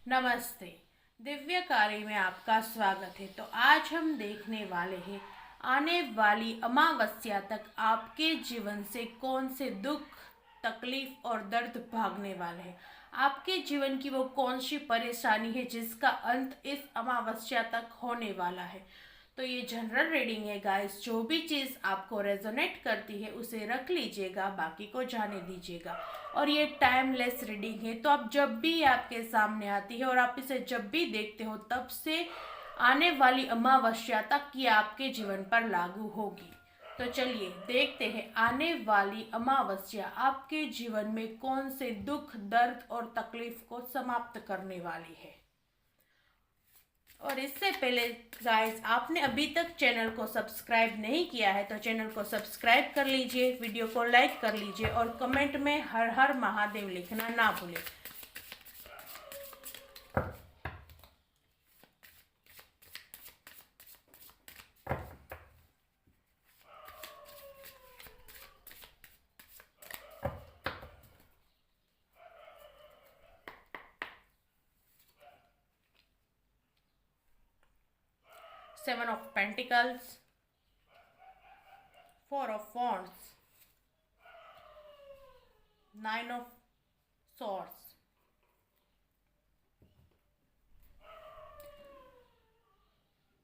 नमस्ते। दिव्यकारी में आपका स्वागत है। तो आज हम देखने वाले हैं आने वाली अमावस्या तक आपके जीवन से कौन से दुख, तकलीफ और दर्द भागने वाले हैं। आपके जीवन की वो कौन सी परेशानी है जिसका अंत इस अमावस्या तक होने वाला है। तो ये जनरल रीडिंग है गाइस। जो भी चीज़ आपको रेजोनेट करती है उसे रख लीजिएगा, बाकी को जाने दीजिएगा। और ये टाइमलेस रीडिंग है, तो आप जब भी आपके सामने आती है और आप इसे जब भी देखते हो तब से आने वाली अमावस्या तक ये आपके जीवन पर लागू होगी। तो चलिए देखते हैं आने वाली अमावस्या आपके जीवन में कौन से दुख, दर्द और तकलीफ को समाप्त करने वाली है। और इससे पहले गाइस, आपने अभी तक चैनल को सब्सक्राइब नहीं किया है तो चैनल को सब्सक्राइब कर लीजिए, वीडियो को लाइक कर लीजिए और कमेंट में हर हर महादेव लिखना ना भूलें। Seven of Pentacles, Four of Wands, Nine of Swords।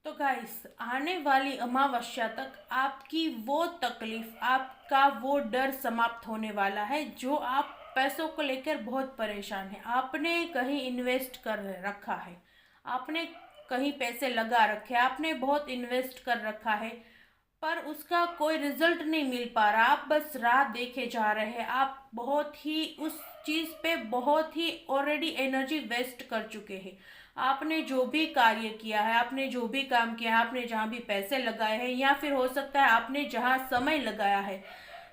तो गाइस, आने वाली अमावस्या तक आपकी वो तकलीफ, आपका वो डर समाप्त होने वाला है जो आप पैसों को लेकर बहुत परेशान है। आपने कहीं इन्वेस्ट कर रखा है, आपने कहीं पैसे लगा रखे, आपने बहुत इन्वेस्ट कर रखा है पर उसका कोई रिजल्ट नहीं मिल पा रहा। आप बस राह देखे जा रहे हैं। आप बहुत ही उस चीज़ पे बहुत ही ऑलरेडी एनर्जी वेस्ट कर चुके हैं। आपने जो भी कार्य किया है, आपने जो भी काम किया है, आपने जहाँ भी पैसे लगाए हैं या फिर हो सकता है आपने जहाँ समय लगाया है।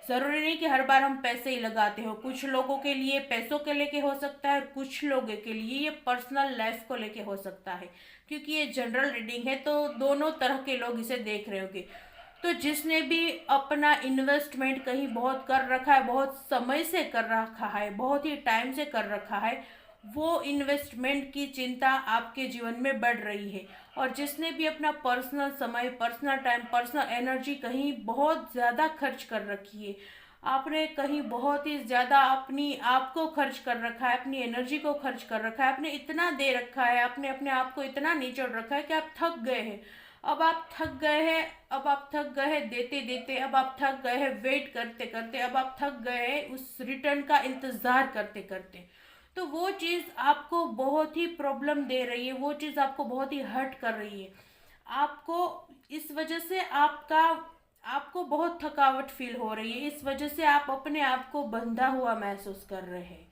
ज़रूरी नहीं कि हर बार हम पैसे ही लगाते हो। कुछ लोगों के लिए पैसों के लेके हो सकता है और कुछ लोगों के लिए ये पर्सनल लाइफ को लेके हो सकता है। क्योंकि ये जनरल रीडिंग है तो दोनों तरह के लोग इसे देख रहे होंगे। तो जिसने भी अपना इन्वेस्टमेंट कहीं बहुत कर रखा है, बहुत समय से कर रखा है, बहुत ही टाइम से कर रखा है, वो इन्वेस्टमेंट की चिंता आपके जीवन में बढ़ रही है। और जिसने भी अपना पर्सनल समय, पर्सनल टाइम, पर्सनल एनर्जी कहीं बहुत ज़्यादा खर्च कर रखी है, आपने कहीं बहुत ही ज़्यादा अपनी आप को खर्च कर रखा है, अपनी एनर्जी को खर्च कर रखा है, आपने इतना दे रखा है, आपने अपने आप को इतना निचोड़ रखा है कि आप थक गए हैं। अब आप थक गए हैं, अब आप थक गए हैं देते देते, अब आप थक गए हैं वेट करते करते, अब आप थक गए हैं उस रिटर्न का इंतज़ार करते करते। तो वो चीज़ आपको बहुत ही प्रॉब्लम दे रही है, वो चीज़ आपको बहुत ही हर्ट कर रही है। आपको इस वजह से आपको बहुत थकावट फील हो रही है। इस वजह से आप अपने आप को बंधा हुआ महसूस कर रहे हैं।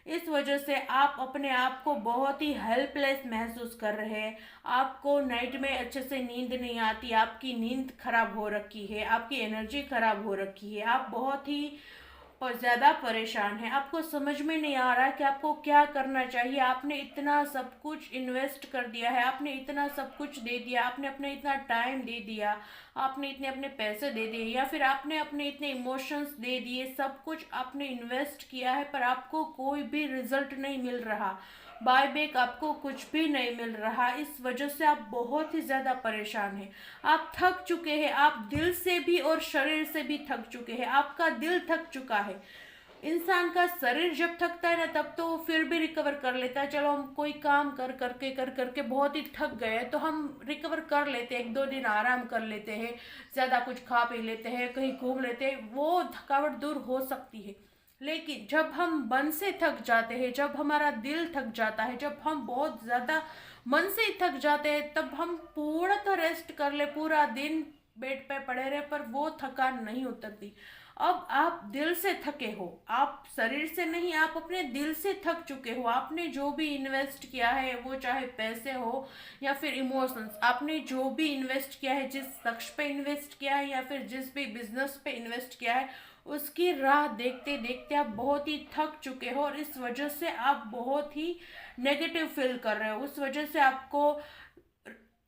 इस वजह से आप अपने आप को बहुत ही हेल्पलेस महसूस कर रहे हैं। आपको नाइट में अच्छे से नींद नहीं आती, आपकी नींद खराब हो रखी है, आपकी एनर्जी खराब हो रखी है, आप बहुत ही और ज़्यादा परेशान है। आपको समझ में नहीं आ रहा कि आपको क्या करना चाहिए। आपने इतना सब कुछ इन्वेस्ट कर दिया है, आपने इतना सब कुछ दे दिया, आपने अपने इतना टाइम दे दिया, आपने इतने अपने पैसे दे दिए या फिर आपने अपने इतने इमोशंस दे दिए, सब कुछ आपने इन्वेस्ट किया है पर आपको कोई भी रिजल्ट नहीं मिल रहा, बाय बैक आपको कुछ भी नहीं मिल रहा। इस वजह से आप बहुत ही ज़्यादा परेशान हैं। आप थक चुके हैं, आप दिल से भी और शरीर से भी थक चुके हैं। आपका दिल थक चुका है। इंसान का शरीर जब थकता है ना तब तो वो फिर भी रिकवर कर लेता है। चलो हम कोई काम कर करके कर करके बहुत ही थक गए हैं तो हम रिकवर कर लेते हैं, एक दो दिन आराम कर लेते हैं, ज़्यादा कुछ खा पी लेते हैं, कहीं घूम लेते हैं, वो थकावट दूर हो सकती है। लेकिन जब हम मन से थक जाते हैं, जब हमारा दिल थक जाता है, जब हम बहुत ज़्यादा मन से ही थक जाते हैं, तब हम पूर्णतः रेस्ट कर ले, पूरा दिन बेड पे पड़े रहे पर वो थकान नहीं उतरती। अब आप दिल से थके हो, आप शरीर से नहीं, आप अपने दिल से थक चुके हो। आपने जो भी इन्वेस्ट किया है, वो चाहे पैसे हो या फिर इमोशंस, आपने जो भी इन्वेस्ट किया है, जिस लक्ष्य पे इन्वेस्ट किया है या फिर जिस भी बिजनेस पे इन्वेस्ट किया है, उसकी राह देखते देखते आप बहुत ही थक चुके हो और इस वजह से आप बहुत ही नेगेटिव फील कर रहे हो। उस वजह से आपको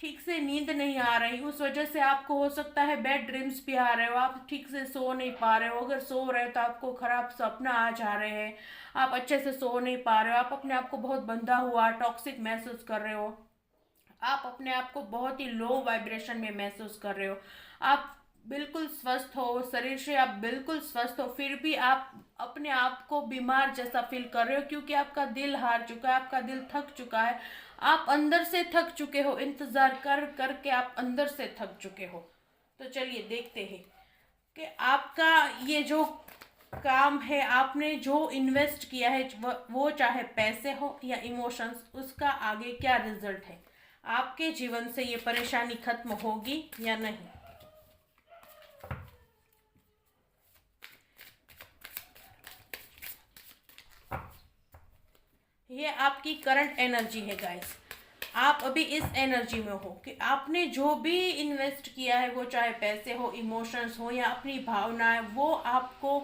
ठीक से नींद नहीं आ रही, उस वजह से आपको हो सकता है बेड ड्रीम्स भी आ रहे हो, आप ठीक से सो नहीं पा रहे हो। अगर सो रहे हो तो आपको खराब सपना आ जा रहे हैं, आप अच्छे से सो नहीं पा रहे हो, आप अपने आप को बहुत बंधा हुआ टॉक्सिक महसूस कर रहे हो, आप अपने आप को बहुत ही लो वाइब्रेशन में महसूस कर रहे हो, आप बिल्कुल स्वस्थ हो, शरीर से आप बिल्कुल स्वस्थ हो, फिर भी आप अपने आप को बीमार जैसा फील कर रहे हो, क्योंकि आपका दिल हार चुका है, आपका दिल थक चुका है, आप अंदर से थक चुके हो, इंतजार कर करके आप अंदर से थक चुके हो। तो चलिए देखते हैं कि आपका ये जो काम है, आपने जो इन्वेस्ट किया है, वो चाहे पैसे हो या इमोशंस, उसका आगे क्या रिजल्ट है, आपके जीवन से ये परेशानी खत्म होगी या नहीं। ये आपकी करंट एनर्जी है गाइस, आप अभी इस एनर्जी में हो कि आपने जो भी इन्वेस्ट किया है, वो चाहे पैसे हो, इमोशंस हो या अपनी भावनाएं, वो आपको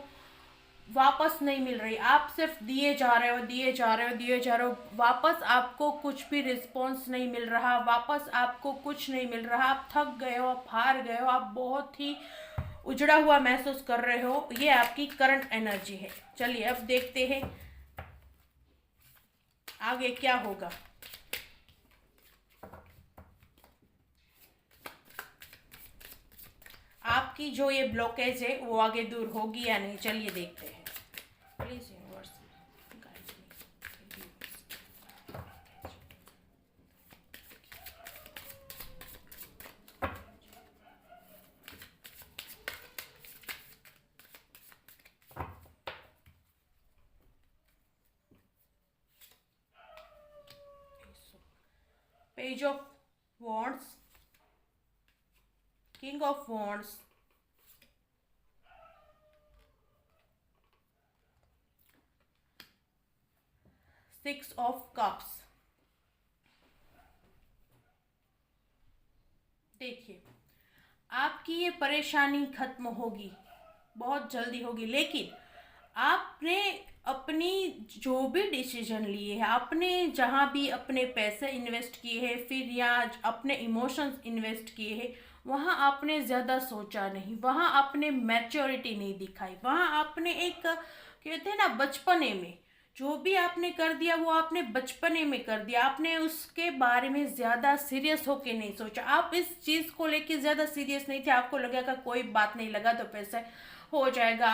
वापस नहीं मिल रही। आप सिर्फ दिए जा रहे हो, दिए जा रहे हो, दिए जा रहे हो, वापस आपको कुछ भी रिस्पॉन्स नहीं मिल रहा, वापस आपको कुछ नहीं मिल रहा, आप थक गए हो, आप हार गए हो, आप बहुत ही उजड़ा हुआ महसूस कर रहे हो। ये आपकी करंट एनर्जी है। चलिए अब देखते हैं आगे क्या होगा। आपकी जो ये ब्लॉकेज है वो आगे दूर होगी या नहीं, चलिए देखते हैं। Please universe guide me. Page of wands, king of wands, six of cups. देखिए आपकी ये परेशानी खत्म होगी, बहुत जल्दी होगी, लेकिन आपने अपनी जो भी डिसीजन लिए हैं, आपने जहाँ भी अपने पैसे इन्वेस्ट किए हैं, फिर या अपने इमोशंस इन्वेस्ट किए हैं, वहाँ आपने ज़्यादा सोचा नहीं, वहाँ आपने मैच्योरिटी नहीं दिखाई, वहाँ आपने एक कहते हैं ना बचपने में जो भी आपने कर दिया वो आपने बचपने में कर दिया, आपने उसके बारे में ज़्यादा सीरियस होके नहीं सोचा, आप इस चीज़ को लेके ज़्यादा सीरियस नहीं थे, आपको लगेगा कोई बात नहीं, लगा तो पैसा हो जाएगा।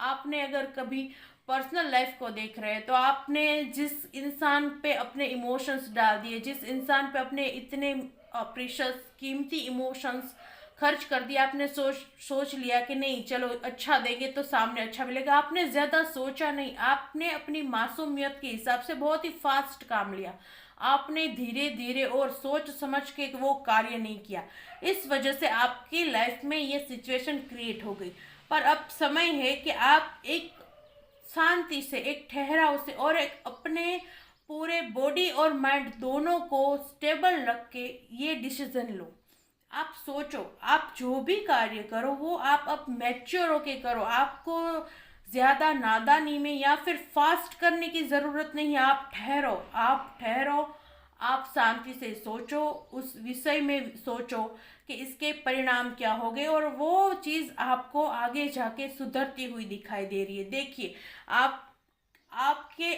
आपने अगर कभी पर्सनल लाइफ को देख रहे हैं तो आपने जिस इंसान पे अपने इमोशंस डाल दिए, जिस इंसान पे अपने इतने प्रीशियस कीमती इमोशंस खर्च कर दिया, आपने सोच लिया कि नहीं चलो अच्छा देंगे तो सामने अच्छा मिलेगा, आपने ज़्यादा सोचा नहीं, आपने अपनी मासूमियत के हिसाब से बहुत ही फास्ट काम लिया, आपने धीरे धीरे और सोच समझ के वो कार्य नहीं किया, इस वजह से आपकी लाइफ में ये सिचुएशन क्रिएट हो गई। पर अब समय है कि आप एक शांति से, एक ठहराव से और एक अपने पूरे बॉडी और माइंड दोनों को स्टेबल रख के ये डिसीजन लो। आप सोचो, आप जो भी कार्य करो वो आप अब मैच्योर होके करो, आपको ज़्यादा नादानी में या फिर फास्ट करने की ज़रूरत नहीं है, आप ठहरो, आप ठहरो, आप शांति से सोचो, उस विषय में सोचो कि इसके परिणाम क्या होंगे और वो चीज़ आपको आगे जाके सुधरती हुई दिखाई दे रही है। देखिए आप आपके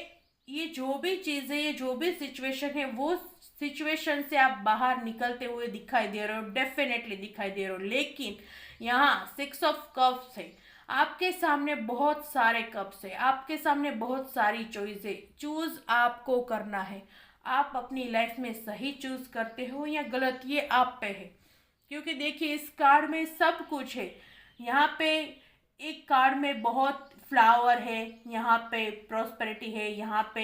ये जो भी चीज़ है, ये जो भी सिचुएशन है, वो सिचुएशन से आप बाहर निकलते हुए दिखाई दे रहे हो, डेफिनेटली दिखाई दे रहे हो, लेकिन यहाँ सिक्स ऑफ कप्स है, आपके सामने बहुत सारे कप्स है, आपके सामने बहुत सारी चॉइस है, चूज आपको करना है। आप अपनी लाइफ में सही चूज करते हो या गलत, ये आप पे है, क्योंकि देखिए इस कार्ड में सब कुछ है। यहाँ पे एक कार्ड में बहुत फ्लावर है, यहाँ पे प्रॉस्पेरिटी है, यहाँ पे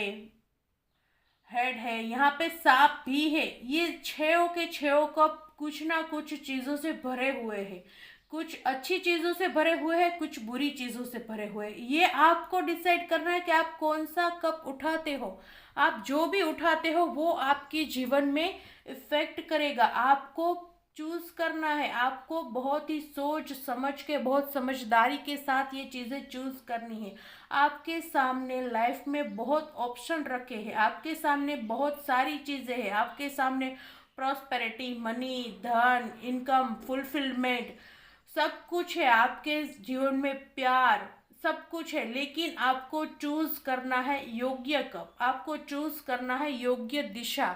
हेड है, यहाँ पे सांप भी है, ये छयों के छयों कप कुछ ना कुछ चीज़ों से भरे हुए हैं, कुछ अच्छी चीज़ों से भरे हुए हैं, कुछ बुरी चीज़ों से भरे हुए हैं। ये आपको डिसाइड करना है कि आप कौन सा कप उठाते हो। आप जो भी उठाते हो वो आपके जीवन में इफेक्ट करेगा, आपको चूज करना है, आपको बहुत ही सोच समझ के, बहुत समझदारी के साथ ये चीज़ें चूज करनी है। आपके सामने लाइफ में बहुत ऑप्शन रखे हैं, आपके सामने बहुत सारी चीज़ें हैं, आपके सामने प्रॉस्पेरिटी, मनी, धन, इनकम, फुलफिलमेंट, सब कुछ है आपके जीवन में, प्यार, सब कुछ है। लेकिन आपको चूज करना है योग्य कब, आपको चूज करना है योग्य दिशा।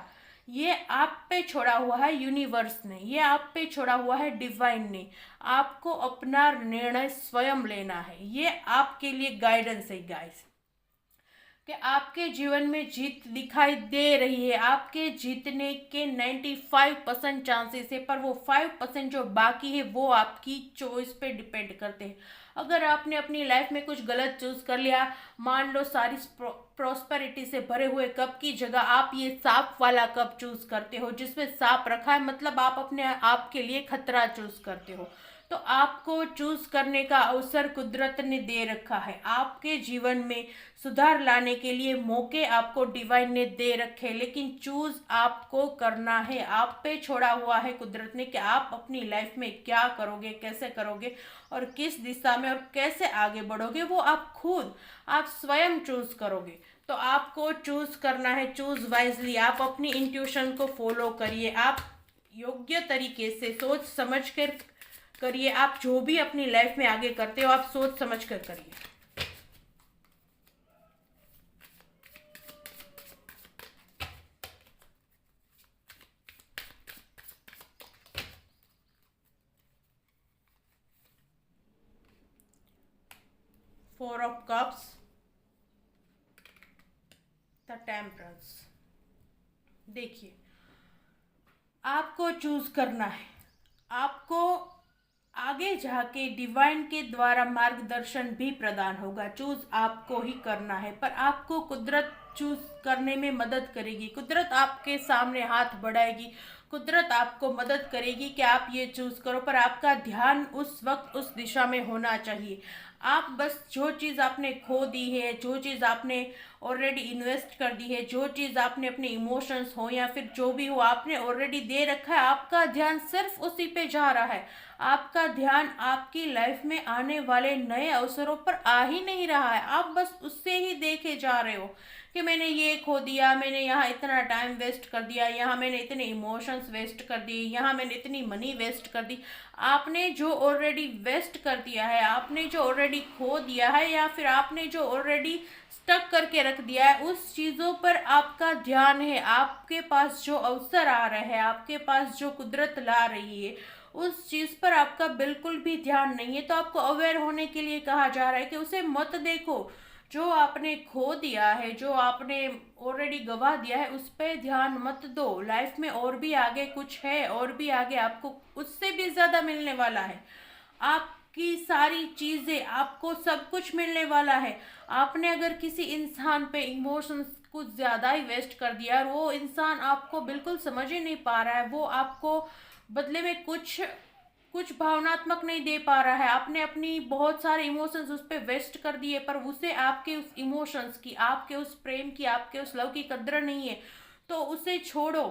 ये आप पे छोड़ा हुआ है यूनिवर्स ने, ये आप पे छोड़ा हुआ है डिवाइन ने। आपको अपना निर्णय स्वयं लेना है, ये आपके लिए गाइडेंस है गाइस, कि आपके जीवन में जीत दिखाई दे रही है। आपके जीतने के 95% चांसेस है, पर वो 5% जो बाकी है वो आपकी चॉइस पे डिपेंड करते हैं। अगर आपने अपनी लाइफ में कुछ गलत चूज कर लिया, मान लो सारी प्रॉस्पेरिटी से भरे हुए कप की जगह आप ये सांप वाला कप चूज करते हो जिसमें सांप रखा है, मतलब आप अपने आप के लिए खतरा चूज करते हो। तो आपको चूज करने का अवसर कुदरत ने दे रखा है। आपके जीवन में सुधार लाने के लिए मौके आपको डिवाइन ने दे रखे, लेकिन चूज आपको करना है। आप पे छोड़ा हुआ है कुदरत ने कि आप अपनी लाइफ में क्या करोगे, कैसे करोगे और किस दिशा में और कैसे आगे बढ़ोगे, वो आप खुद, आप स्वयं चूज करोगे। तो आपको चूज करना है, चूज वाइजली। आप अपनी इंट्यूशन को फॉलो करिए, आप योग्य तरीके से सोच समझ कर करिए। आप जो भी अपनी लाइफ में आगे करते हो आप सोच समझ कर करिए। Four of cups, the temperance. देखिए, आपको चूज करना है। आपको आगे जाके डिवाइन के द्वारा मार्गदर्शन भी प्रदान होगा। चूज आपको ही करना है, पर आपको कुदरत चूज करने में मदद करेगी। कुदरत आपके सामने हाथ बढ़ाएगी, कुदरत आपको मदद करेगी कि आप ये चूज करो, पर आपका ध्यान उस वक्त उस दिशा में होना चाहिए। आप बस जो चीज़ आपने खो दी है, जो चीज़ आपने ऑलरेडी इन्वेस्ट कर दी है, जो चीज़ आपने अपने इमोशंस हो या फिर जो भी हो आपने ऑलरेडी दे रखा है, आपका ध्यान सिर्फ उसी पे जा रहा है। आपका ध्यान आपकी लाइफ में आने वाले नए अवसरों पर आ ही नहीं रहा है। आप बस उससे ही देखे जा रहे हो कि मैंने ये खो दिया, मैंने यहाँ इतना टाइम वेस्ट कर दिया, यहाँ मैंने इतने इमोशंस वेस्ट कर दिए, यहाँ मैंने इतनी मनी वेस्ट कर दी। आपने जो ऑलरेडी वेस्ट कर दिया है, आपने जो ऑलरेडी खो दिया है, या फिर आपने जो ऑलरेडी स्टक करके रख दिया है, उस चीज़ों पर आपका ध्यान है। आपके पास जो अवसर आ रहे हैं, आपके पास जो कुदरत ला रही है, उस चीज़ पर आपका बिल्कुल भी ध्यान नहीं है। तो आपको अवेयर होने के लिए कहा जा रहा है कि उसे मत देखो। जो आपने खो दिया है, जो आपने ऑलरेडी गवा दिया है, उस पर ध्यान मत दो। लाइफ में और भी आगे कुछ है, और भी आगे आपको उससे भी ज़्यादा मिलने वाला है। आपकी सारी चीज़ें, आपको सब कुछ मिलने वाला है। आपने अगर किसी इंसान पे इमोशंस कुछ ज़्यादा ही वेस्ट कर दिया और वो इंसान आपको बिल्कुल समझ ही नहीं पा रहा है, वो आपको बदले में कुछ कुछ भावनात्मक नहीं दे पा रहा है, आपने अपनी बहुत सारे इमोशंस उस पर वेस्ट कर दिए, पर उसे आपके उस इमोशंस की, आपके उस प्रेम की, आपके उस लव की कद्र नहीं है, तो उसे छोड़ो।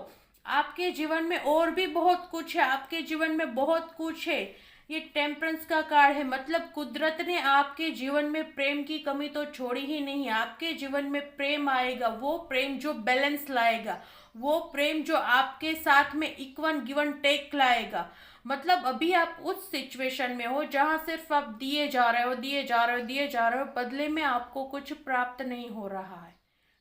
आपके जीवन में और भी बहुत कुछ है, आपके जीवन में बहुत कुछ है। ये टेम्परेंस का कार्ड है, मतलब कुदरत ने आपके जीवन में प्रेम की कमी तो छोड़ी ही नहीं। आपके जीवन में प्रेम आएगा, वो प्रेम जो बैलेंस लाएगा, वो प्रेम जो आपके साथ में इक्वन गिवन टेक लाएगा। मतलब अभी आप उस सिचुएशन में हो जहां सिर्फ आप दिए जा रहे हो, दिए जा रहे हो, दिए जा रहे हो, बदले में आपको कुछ प्राप्त नहीं हो रहा है।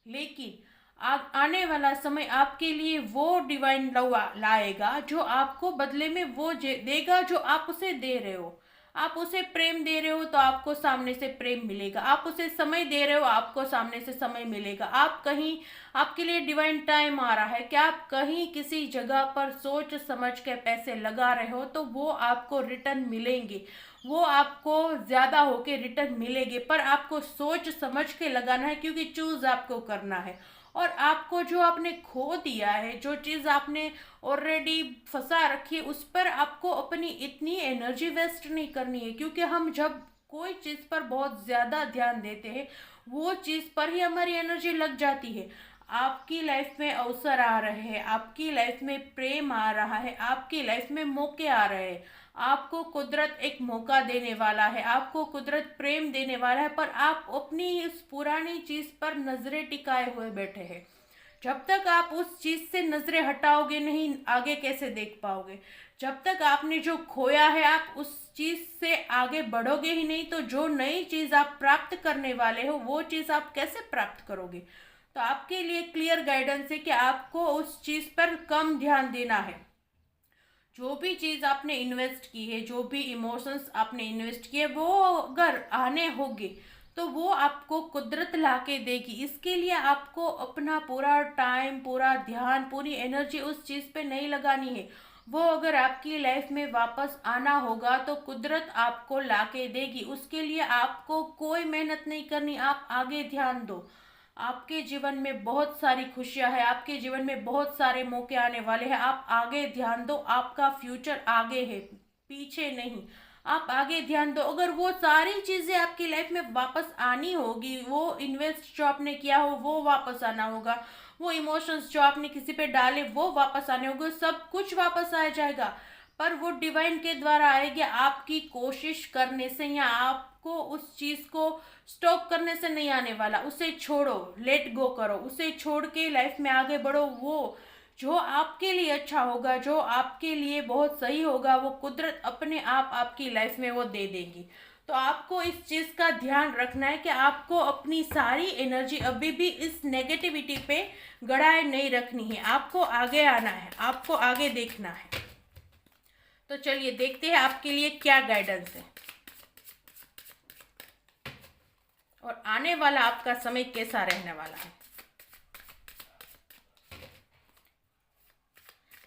लेकिन आने वाला समय आपके लिए वो डिवाइन लव लाएगा जो आपको बदले में वो देगा जो आप उसे दे रहे हो। आप उसे प्रेम दे रहे हो तो आपको सामने से प्रेम मिलेगा। आप उसे समय दे रहे हो, आपको सामने से समय मिलेगा। आप कहीं, आपके लिए डिवाइन टाइम आ रहा है कि आप कहीं किसी जगह पर सोच समझ के पैसे लगा रहे हो तो वो आपको रिटर्न मिलेंगे, वो आपको ज़्यादा होके रिटर्न मिलेंगे, पर आपको सोच समझ के लगाना है, क्योंकि चूज आपको करना है। और आपको जो आपने खो दिया है, जो चीज़ आपने ऑलरेडी फंसा रखी है, उस पर आपको अपनी इतनी एनर्जी वेस्ट नहीं करनी है, क्योंकि हम जब कोई चीज़ पर बहुत ज़्यादा ध्यान देते हैं वो चीज़ पर ही हमारी एनर्जी लग जाती है। आपकी लाइफ में अवसर आ रहे हैं, आपकी लाइफ में प्रेम आ रहा है, आपकी लाइफ में मौके आ रहे हैं। आपको कुदरत एक मौका देने वाला है, आपको कुदरत प्रेम देने वाला है, पर आप अपनी इस पुरानी चीज पर नजरें टिकाए हुए बैठे हैं। जब तक आप उस चीज़ से नज़रें हटाओगे नहीं, आगे कैसे देख पाओगे? जब तक आपने जो खोया है आप उस चीज़ से आगे बढ़ोगे ही नहीं, तो जो नई चीज़ आप प्राप्त करने वाले हो वो चीज़ आप कैसे प्राप्त करोगे? तो आपके लिए क्लियर गाइडेंस है कि आपको उस चीज़ पर कम ध्यान देना है। जो भी चीज़ आपने इन्वेस्ट की है, जो भी इमोशंस आपने इन्वेस्ट किए, वो अगर आने होंगे तो वो आपको कुदरत ला के देगी। इसके लिए आपको अपना पूरा टाइम, पूरा ध्यान, पूरी एनर्जी उस चीज़ पे नहीं लगानी है। वो अगर आपकी लाइफ में वापस आना होगा तो कुदरत आपको ला के देगी। उसके लिए आपको कोई मेहनत नहीं करनी, आप आगे ध्यान दो। आपके जीवन में बहुत सारी खुशियां हैं, आपके जीवन में बहुत सारे मौके आने वाले हैं। आप आगे ध्यान दो, आपका फ्यूचर आगे है, पीछे नहीं। आप आगे ध्यान दो। अगर वो सारी चीजें आपकी लाइफ में वापस आनी होगी, वो इन्वेस्ट जो आपने किया हो वो वापस आना होगा, वो इमोशंस जो आपने किसी पे डाले वो वापस आने होंगे, सब कुछ वापस आ जाएगा। पर वो डिवाइन के द्वारा आएगी, आपकी कोशिश करने से या आपको उस चीज को स्टॉप करने से नहीं आने वाला। उसे छोड़ो, लेट गो करो, उसे छोड़ के लाइफ में आगे बढ़ो। वो जो आपके लिए अच्छा होगा, जो आपके लिए बहुत सही होगा, वो कुदरत अपने आप आपकी लाइफ में वो दे देगी। तो आपको इस चीज़ का ध्यान रखना है कि आपको अपनी सारी एनर्जी अभी भी इस नेगेटिविटी पे गड़ाए नहीं रखनी है। आपको आगे आना है, आपको आगे देखना है। तो चलिए देखते हैं आपके लिए क्या गाइडेंस है और आने वाला आपका समय कैसा रहने वाला है।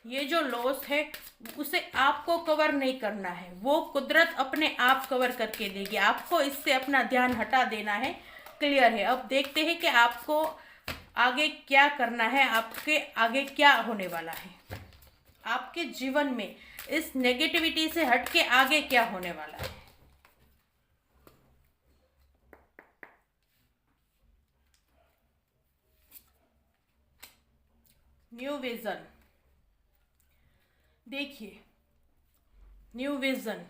ये जो लॉस है उसे आपको कवर नहीं करना है, वो कुदरत अपने आप कवर करके देगी। आपको इससे अपना ध्यान हटा देना है। क्लियर है? अब देखते हैं कि आपको आगे क्या करना है, आपके आगे क्या होने वाला है, आपके जीवन में इस नेगेटिविटी से हट के आगे क्या होने वाला है। New vision. देखिए, न्यू विजन,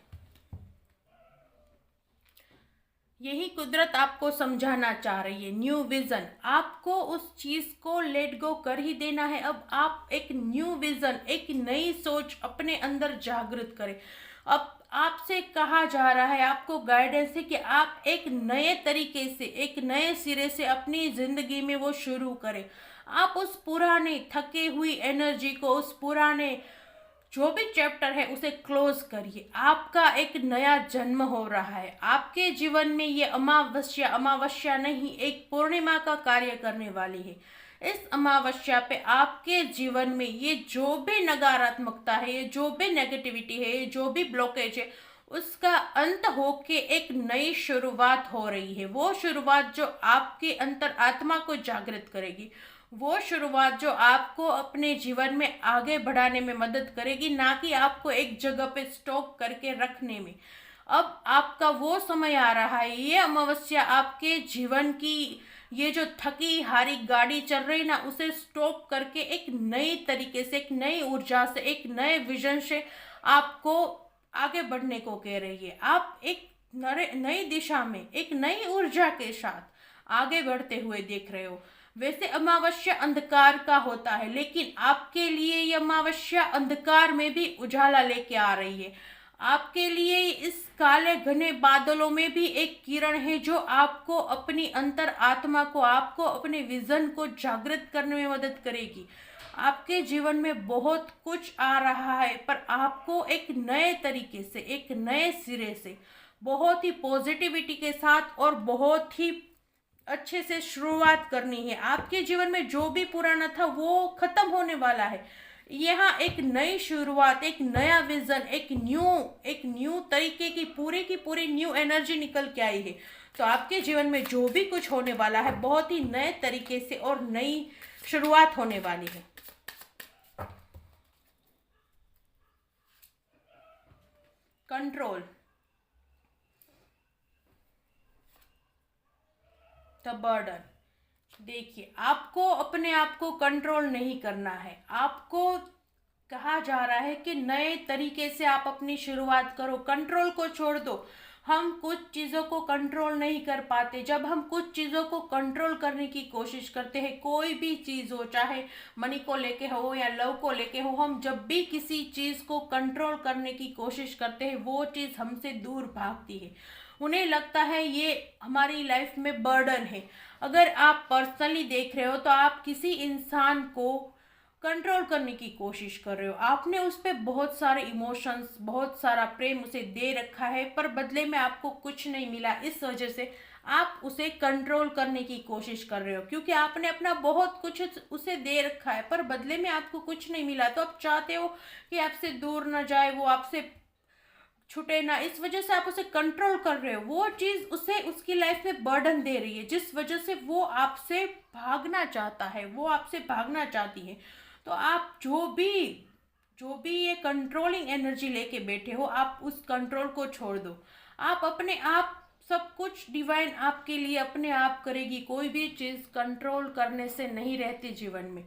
यही कुदरत आपको समझाना चाह रही है। न्यू विजन, आपको उस चीज को लेट गो कर ही देना है। अब आप एक न्यू विजन, एक नई सोच अपने अंदर जागृत करें। अब आपसे कहा जा रहा है, आपको गाइडेंस है कि आप एक नए तरीके से, एक नए सिरे से अपनी जिंदगी में वो शुरू करें। आप उस पुराने थके हुई एनर्जी को, उस पुराने जो भी चैप्टर है उसे क्लोज करिए। आपका एक नया जन्म हो रहा है। आपके जीवन में ये अमावस्या, अमावस्या नहीं, एक पूर्णिमा का कार्य करने वाली है। इस अमावस्या पे आपके जीवन में ये जो भी नकारात्मकता है, ये जो भी नेगेटिविटी है, ये जो भी ब्लॉकेज है, उसका अंत होके एक नई शुरुआत हो रही है। वो शुरुआत जो आपके अंतर आत्मा को जागृत करेगी, वो शुरुआत जो आपको अपने जीवन में आगे बढ़ाने में मदद करेगी, ना कि आपको एक जगह पे स्टॉप करके रखने में। अब आपका वो समय आ रहा है, ये अमावस्या आपके जीवन की ये जो थकी हारी गाड़ी चल रही ना, उसे स्टॉप करके एक नई तरीके से, एक नई ऊर्जा से, एक नए विजन से आपको आगे बढ़ने को कह रही है। आप एक नई दिशा में, एक नई ऊर्जा के साथ आगे बढ़ते हुए देख रहे हो। वैसे अमावस्या अंधकार का होता है, लेकिन आपके लिए ये अमावस्या अंधकार में भी उजाला लेके आ रही है। आपके लिए इस काले घने बादलों में भी एक किरण है जो आपको अपनी अंतर आत्मा को, आपको अपने विजन को जागृत करने में मदद करेगी। आपके जीवन में बहुत कुछ आ रहा है, पर आपको एक नए तरीके से, एक नए सिरे से, बहुत ही पॉजिटिविटी के साथ और बहुत ही अच्छे से शुरुआत करनी है। आपके जीवन में जो भी पुराना था वो खत्म होने वाला है। यहाँ एक नई शुरुआत, एक नया विजन, एक न्यू तरीके की पूरी न्यू एनर्जी निकल के आई है। तो आपके जीवन में जो भी कुछ होने वाला है, बहुत ही नए तरीके से और नई शुरुआत होने वाली है। Control, the burden. देखिए, आपको अपने आप को कंट्रोल नहीं करना है। आपको कहा जा रहा है कि नए तरीके से आप अपनी शुरुआत करो, कंट्रोल को छोड़ दो। हम कुछ चीज़ों को कंट्रोल नहीं कर पाते। जब हम कुछ चीज़ों को कंट्रोल करने की कोशिश करते हैं, कोई भी चीज़ हो, चाहे मनी को लेके हो या लव को लेके हो, हम जब भी किसी चीज़ को कंट्रोल करने की कोशिश करते हैं वो चीज़ हमसे दूर भागती है। उन्हें लगता है ये हमारी लाइफ में बर्डन है। अगर आप पर्सनली देख रहे हो तो आप किसी इंसान को कंट्रोल करने की कोशिश कर रहे हो, आपने उस पर बहुत सारे इमोशंस, बहुत सारा प्रेम उसे दे रखा है, पर बदले में आपको कुछ नहीं मिला। इस वजह से आप उसे कंट्रोल करने की कोशिश कर रहे हो, क्योंकि आपने अपना बहुत कुछ उसे दे रखा है पर बदले में आपको कुछ नहीं मिला, तो आप चाहते हो कि आपसे दूर ना जाए, वो आपसे छूटे ना। इस वजह से आप उसे कंट्रोल कर रहे हो। वो चीज़ उसे उसकी लाइफ में बर्डन दे रही है, जिस वजह से वो आपसे भागना चाहता है, वो आपसे भागना चाहती है। तो आप जो भी ये कंट्रोलिंग एनर्जी लेके बैठे हो, आप उस कंट्रोल को छोड़ दो। आप अपने आप, सब कुछ डिवाइन आपके लिए अपने आप करेगी। कोई भी चीज़ कंट्रोल करने से नहीं रहती जीवन में।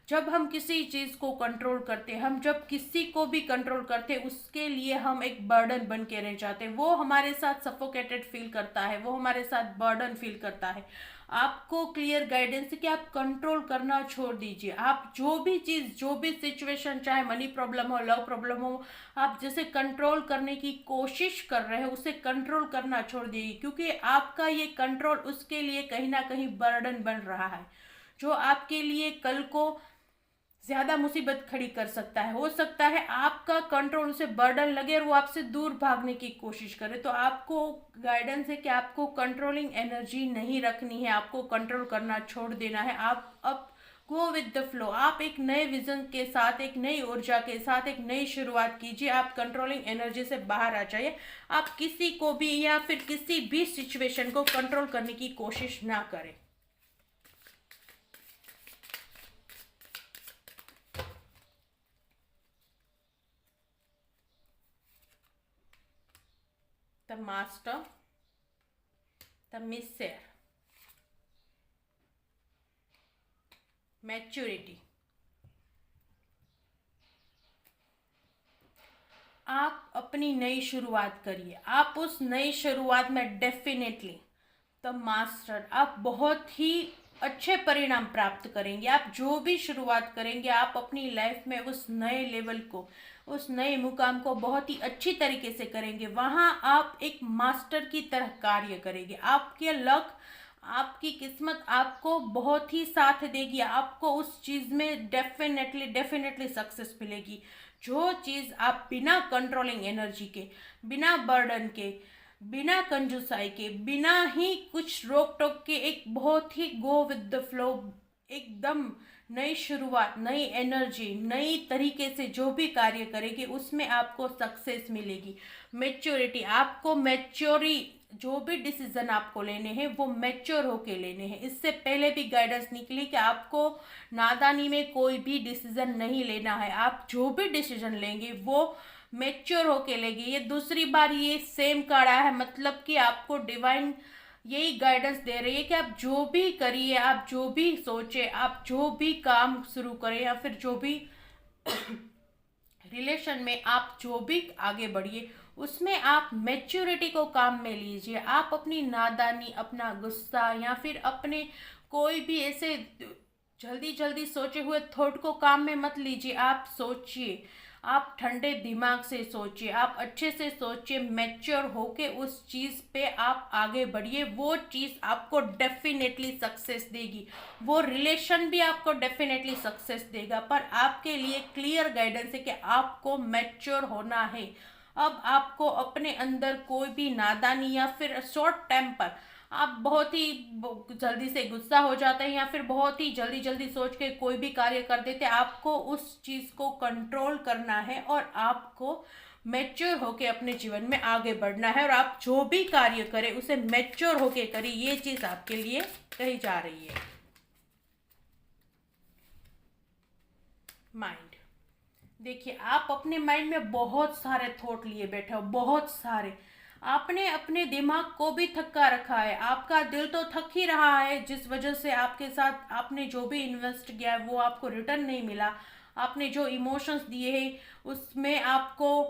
जब हम किसी चीज़ को कंट्रोल करते हैं, हम जब किसी को भी कंट्रोल करते हैं, उसके लिए हम एक बर्डन बन के रह जाते हैं। वो हमारे साथ सफोकेटेड फील करता है, वो हमारे साथ बर्डन फील करता है। आपको क्लियर गाइडेंस है कि आप कंट्रोल करना छोड़ दीजिए। आप जो भी चीज़, जो भी सिचुएशन, चाहे मनी प्रॉब्लम हो, लव प्रॉब्लम हो, आप जैसे कंट्रोल करने की कोशिश कर रहे हो, उसे कंट्रोल करना छोड़ दीजिए, क्योंकि आपका ये कंट्रोल उसके लिए कहीं ना कहीं बर्डन बन रहा है, जो आपके लिए कल को ज्यादा मुसीबत खड़ी कर सकता है। हो सकता है आपका कंट्रोल उसे बर्डन लगे और वो आपसे दूर भागने की कोशिश करे। तो आपको गाइडेंस है कि आपको कंट्रोलिंग एनर्जी नहीं रखनी है, आपको कंट्रोल करना छोड़ देना है। आप अब गो विद द फ्लो। आप एक नए विजन के साथ, एक नई ऊर्जा के साथ एक नई शुरुआत कीजिए। आप कंट्रोलिंग एनर्जी से बाहर आ जाइए। आप किसी को भी या फिर किसी भी सिचुएशन को कंट्रोल करने की कोशिश ना करें। The master, the mister, maturity. आप अपनी नई शुरुआत करिए। आप उस नई शुरुआत में डेफिनेटली द मास्टर, आप बहुत ही अच्छे परिणाम प्राप्त करेंगे। आप जो भी शुरुआत करेंगे, आप अपनी लाइफ में उस नए लेवल को, उस नए मुकाम को बहुत ही अच्छी तरीके से करेंगे। वहाँ आप एक मास्टर की तरह कार्य करेंगे। आपके लक, आपकी किस्मत आपको बहुत ही साथ देगी। आपको उस चीज़ में डेफिनेटली डेफिनेटली सक्सेस मिलेगी। जो चीज़ आप बिना कंट्रोलिंग एनर्जी के, बिना बर्डन के, बिना कंजूसाई के, बिना ही कुछ रोक टोक के, एक बहुत ही गो विद द फ्लो, एकदम नई शुरुआत, नई एनर्जी, नई तरीके से जो भी कार्य करेगी उसमें आपको सक्सेस मिलेगी। मेच्योरिटी, आपको मैच्योरी, जो भी डिसीजन आपको लेने हैं वो मैच्योर होके लेने हैं। इससे पहले भी गाइडेंस निकली कि आपको नादानी में कोई भी डिसीजन नहीं लेना है। आप जो भी डिसीजन लेंगे वो मैच्योर होके लेंगे। ये दूसरी बार ये सेम कार्ड आया है, मतलब कि आपको डिवाइन यही गाइडेंस दे रही है कि आप जो भी करिए, आप जो भी सोचे, आप जो भी काम शुरू करें या फिर जो भी रिलेशन में आप जो भी आगे बढ़िए, उसमें आप मैच्योरिटी को काम में लीजिए। आप अपनी नादानी, अपना गुस्सा या फिर अपने कोई भी ऐसे जल्दी जल्दी सोचे हुए थॉट को काम में मत लीजिए। आप सोचिए, आप ठंडे दिमाग से सोचिए, आप अच्छे से सोचिए, मैच्योर होके उस चीज़ पे आप आगे बढ़िए। वो चीज़ आपको डेफिनेटली सक्सेस देगी, वो रिलेशन भी आपको डेफिनेटली सक्सेस देगा। पर आपके लिए क्लियर गाइडेंस है कि आपको मैच्योर होना है। अब आपको अपने अंदर कोई भी नादानी या फिर शॉर्ट टेम्पर, आप बहुत ही जल्दी से गुस्सा हो जाते हैं या फिर बहुत ही जल्दी जल्दी सोच के कोई भी कार्य कर देते हैं, आपको उस चीज़ को कंट्रोल करना है और आपको मैच्योर होके अपने जीवन में आगे बढ़ना है। और आप जो भी कार्य करें उसे मैच्योर होके करिए, ये चीज़ आपके लिए कही जा रही है। माइंड, देखिए आप अपने माइंड में बहुत सारे थॉट लिए बैठे हो, बहुत सारे। आपने अपने दिमाग को भी थका रखा है, आपका दिल तो थक ही रहा है, जिस वजह से आपके साथ आपने जो भी इन्वेस्ट किया है वो आपको रिटर्न नहीं मिला। आपने जो इमोशंस दिए हैं उसमें आपको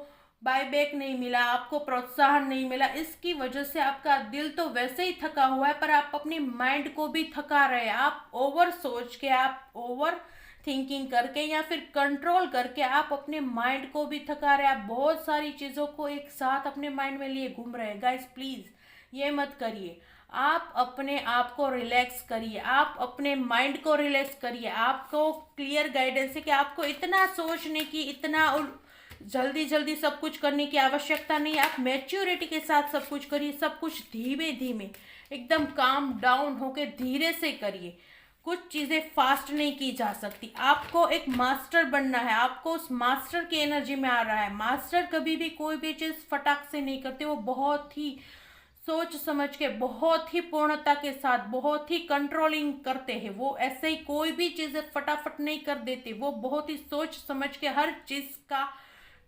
बायबैक नहीं मिला, आपको प्रोत्साहन नहीं मिला, इसकी वजह से आपका दिल तो वैसे ही थका हुआ है, पर आप अपनी माइंड को भी थका रहे हैं। आप ओवर सोच के, आप ओवर थिंकिंग करके या फिर कंट्रोल करके आप अपने माइंड को भी थका रहे हैं। आप बहुत सारी चीज़ों को एक साथ अपने माइंड में लिए घूम रहे हैं। गाइस प्लीज़ ये मत करिए। आप अपने आप को रिलैक्स करिए, आप अपने माइंड को रिलैक्स करिए। आपको क्लियर गाइडेंस है कि आपको इतना सोचने की, इतना जल्दी जल्दी सब कुछ करने की आवश्यकता नहीं है। आप मैच्योरिटी के साथ सब कुछ करिए, सब कुछ धीमे धीमे, एकदम काम डाउन होके धीरे से करिए। कुछ चीज़ें फास्ट नहीं की जा सकती। आपको एक मास्टर बनना है, आपको उस मास्टर की एनर्जी में आ रहा है। मास्टर कभी भी कोई भी चीज़ फटाक से नहीं करते, वो बहुत ही सोच समझ के, बहुत ही पूर्णता के साथ, बहुत ही कंट्रोलिंग करते हैं। वो ऐसे ही कोई भी चीज़ फटाफट नहीं कर देते, वो बहुत ही सोच समझ के हर चीज़ का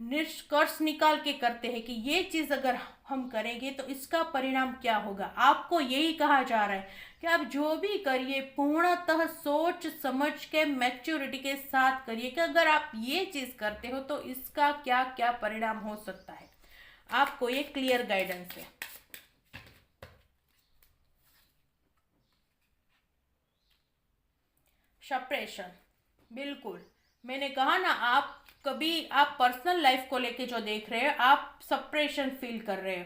निष्कर्ष निकाल के करते हैं कि ये चीज़ अगर हम करेंगे तो इसका परिणाम क्या होगा। आपको यही कहा जा रहा है कि आप जो भी करिए पूर्णतः सोच समझ के, मैच्योरिटी के साथ करिए कि अगर आप ये चीज़ करते हो तो इसका क्या क्या परिणाम हो सकता है। आपको ये क्लियर गाइडेंस है। सप्रेशन, बिल्कुल मैंने कहा ना, आप पर्सनल लाइफ को लेके जो देख रहे हो, आप सप्रेशन फील कर रहे हो।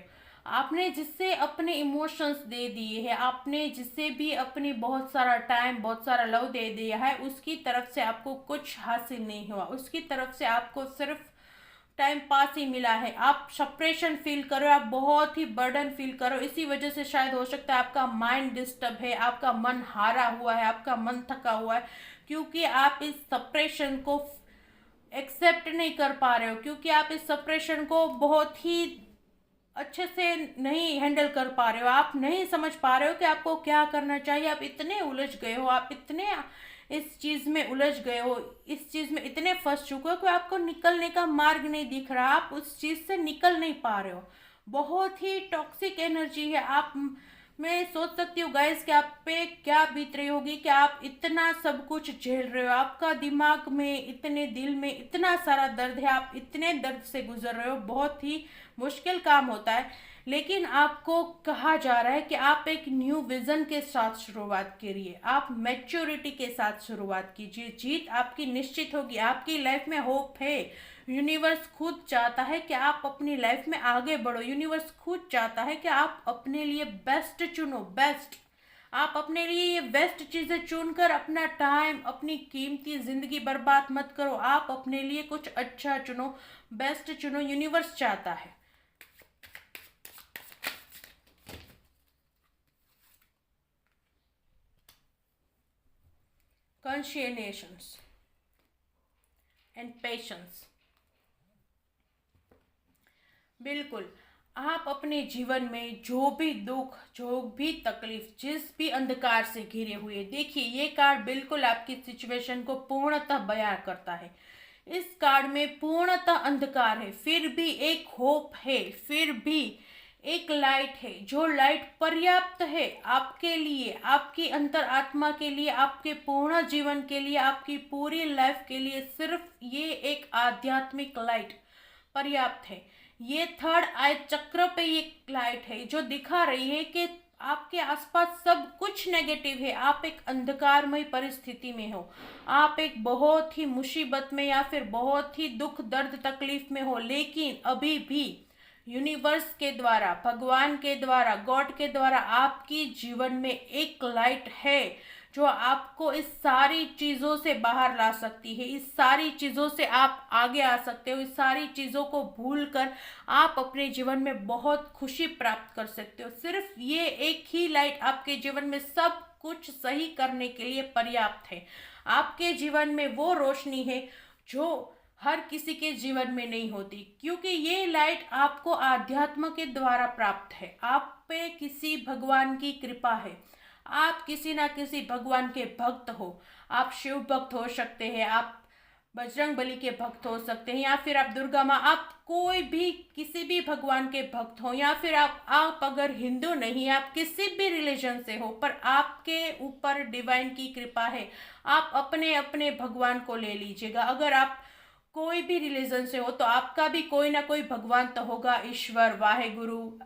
आपने जिससे अपने इमोशंस दे दिए हैं, आपने जिससे भी अपनी बहुत सारा टाइम, बहुत सारा लव दे दिया है, उसकी तरफ से आपको कुछ हासिल नहीं हुआ, उसकी तरफ से आपको सिर्फ टाइम पास ही मिला है। आप सप्रेशन फील करो, आप बहुत ही बर्डन फील करो। इसी वजह से शायद हो सकता है आपका माइंड डिस्टर्ब है, आपका मन हारा हुआ है, आपका मन थका हुआ है, क्योंकि आप इस सप्रेशन को एक्सेप्ट नहीं कर पा रहे हो, क्योंकि आप इस सप्रेशन को बहुत ही अच्छे से नहीं हैंडल कर पा रहे हो। आप नहीं समझ पा रहे हो कि आपको क्या करना चाहिए। आप इतने उलझ गए हो, आप इतने इस चीज़ में उलझ गए हो, इस चीज़ में इतने फंस चुके हो कि आपको निकलने का मार्ग नहीं दिख रहा, आप उस चीज़ से निकल नहीं पा रहे हो। बहुत ही टॉक्सिक एनर्जी है। आप, मैं सोच सकती हूँ गाइस कि आप पे क्या बीत रही होगी कि आप इतना सब कुछ झेल रहे हो। आपका दिमाग में, इतने दिल में इतना सारा दर्द है, आप इतने दर्द से गुजर रहे हो। बहुत ही मुश्किल काम होता है, लेकिन आपको कहा जा रहा है कि आप एक न्यू विजन के साथ शुरुआत करिए, आप मैच्योरिटी के साथ शुरुआत कीजिए। जीत आपकी निश्चित होगी, आपकी लाइफ में होप है। यूनिवर्स खुद चाहता है कि आप अपनी लाइफ में आगे बढ़ो। यूनिवर्स खुद चाहता है कि आप अपने लिए बेस्ट चुनो, बेस्ट। आप अपने लिए ये बेस्ट चीज़ें चुनकर अपना टाइम, अपनी कीमती जिंदगी बर्बाद मत करो। आप अपने लिए कुछ अच्छा चुनो, बेस्ट चुनो, यूनिवर्स चाहता है। कॉन्शियनेशंस एंड पेशेंस, बिल्कुल। आप अपने जीवन में जो भी दुख, जो भी तकलीफ, जिस भी अंधकार से घिरे हुए, देखिए ये कार्ड बिल्कुल आपकी सिचुएशन को पूर्णतः बयां करता है। इस कार्ड में पूर्णतः अंधकार है, फिर भी एक होप है, फिर भी एक लाइट है। जो लाइट पर्याप्त है आपके लिए, आपकी अंतर आत्मा के लिए, आपके पूर्ण जीवन के लिए, आपकी पूरी लाइफ के लिए। सिर्फ ये एक आध्यात्मिक लाइट पर्याप्त है। ये थर्ड आई चक्र पे ये लाइट है जो दिखा रही है कि आपके आसपास सब कुछ नेगेटिव है, आप एक अंधकारमय परिस्थिति में हो, आप एक बहुत ही मुसीबत में या फिर बहुत ही दुख दर्द तकलीफ में हो, लेकिन अभी भी यूनिवर्स के द्वारा, भगवान के द्वारा, गॉड के द्वारा आपकी जीवन में एक लाइट है जो आपको इस सारी चीज़ों से बाहर ला सकती है। इस सारी चीज़ों से आप आगे आ सकते हो। इस सारी चीज़ों को भूल कर आप अपने जीवन में बहुत खुशी प्राप्त कर सकते हो। सिर्फ ये एक ही लाइट आपके जीवन में सब कुछ सही करने के लिए पर्याप्त है। आपके जीवन में वो रोशनी है जो हर किसी के जीवन में नहीं होती, क्योंकि ये लाइट आपको आध्यात्म के द्वारा प्राप्त है। आप पे किसी भगवान की कृपा है, आप किसी ना किसी भगवान के भक्त हो। आप शिव भक्त हो सकते हैं, आप बजरंग बली के भक्त हो सकते हैं, या फिर आप दुर्गा माँ, आप कोई भी किसी भी भगवान के भक्त हो, या फिर आप अगर हिंदू नहीं, आप किसी भी रिलीजन से हो, पर आपके ऊपर डिवाइन की कृपा है। आप अपने अपने भगवान को ले लीजिएगा। अगर आप कोई भी रिलीजन से हो तो आपका भी कोई ना कोई भगवान तो होगा, ईश्वर, वाहे गुरु,